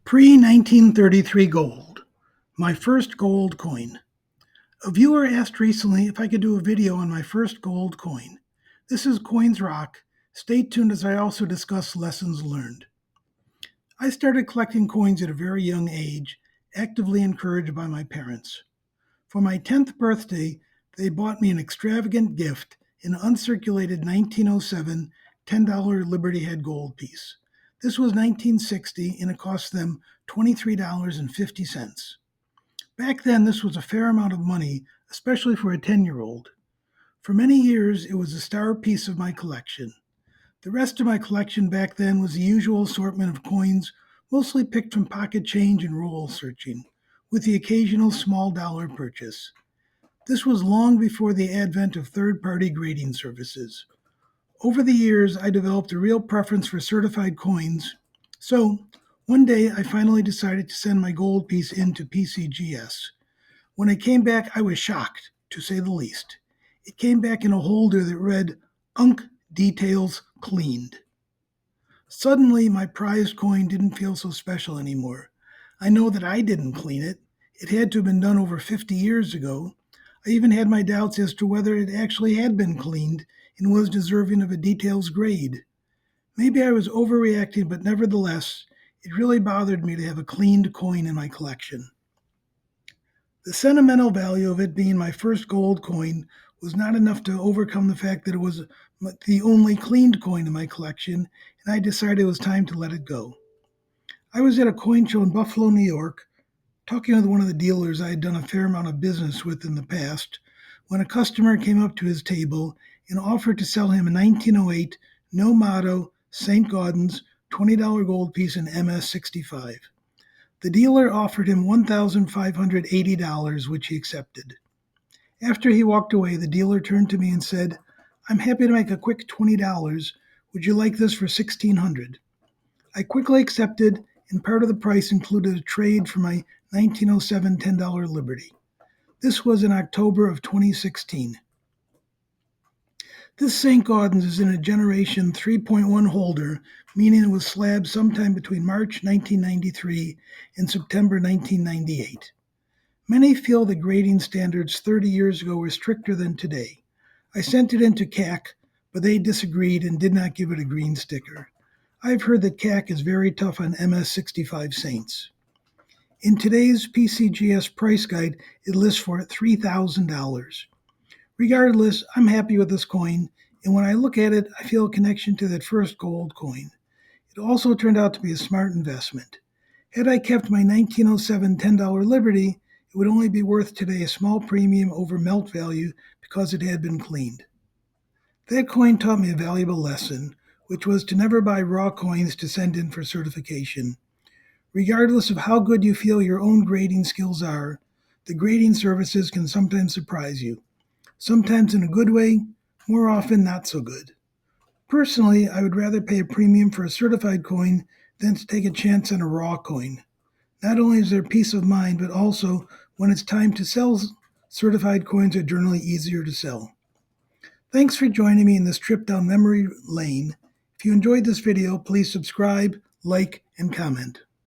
Pre-1933 gold. My first gold coin. A viewer asked recently if I could do a video on my first gold coin. This is Coins Roc. Stay tuned as I also discuss lessons learned. I started collecting coins at a very young age, actively encouraged by my parents. For my 10th birthday, they bought me an extravagant gift, an uncirculated 1907 $10 Liberty Head gold piece. This was 1960 and it cost them $23.50. Back then, this was a fair amount of money, especially for a 10-year-old. For many years, it was the star piece of my collection. The rest of my collection back then was the usual assortment of coins, mostly picked from pocket change and roll searching, with the occasional small dollar purchase. This was long before the advent of third-party grading services. Over the years, I developed a real preference for certified coins, so one day I finally decided to send my gold piece in to PCGS. When it came back, I was shocked, to say the least. It came back in a holder that read, "Unk Details Cleaned." Suddenly, my prized coin didn't feel so special anymore. I know that I didn't clean it. It had to have been done over 50 years ago. I even had my doubts as to whether it actually had been cleaned and was deserving of a details grade. Maybe I was overreacting, but nevertheless, it really bothered me to have a cleaned coin in my collection. The sentimental value of it being my first gold coin was not enough to overcome the fact that it was the only cleaned coin in my collection, and I decided it was time to let it go. I was at a coin show in Buffalo, New York, talking with one of the dealers I had done a fair amount of business with in the past, when a customer came up to his table and offered to sell him a 1908 no motto St. Gaudens $20 gold piece in MS-65. The dealer offered him $1,580, which he accepted. After he walked away, the dealer turned to me and said, "I'm happy to make a quick $20. Would you like this for $1,600?" I quickly accepted, and part of the price included a trade for my 1907 $10 Liberty. This was in October of 2016. This St. Gaudens is in a Generation 3.1 holder, meaning it was slabbed sometime between March 1993 and September 1998. Many feel the grading standards 30 years ago were stricter than today. I sent it into CAC, but they disagreed and did not give it a green sticker. I've heard that CAC is very tough on MS-65 Saints. In today's PCGS price guide, it lists for $3,000. Regardless, I'm happy with this coin, and when I look at it, I feel a connection to that first gold coin. It also turned out to be a smart investment. Had I kept my 1907 $10 Liberty, it would only be worth today a small premium over melt value because it had been cleaned. That coin taught me a valuable lesson, which was to never buy raw coins to send in for certification. Regardless of how good you feel your own grading skills are, the grading services can sometimes surprise you. Sometimes in a good way, more often not so good. Personally, I would rather pay a premium for a certified coin than to take a chance on a raw coin. Not only is there peace of mind, but also when it's time to sell, certified coins are generally easier to sell. Thanks for joining me in this trip down memory lane. If you enjoyed this video, please subscribe, like, and comment.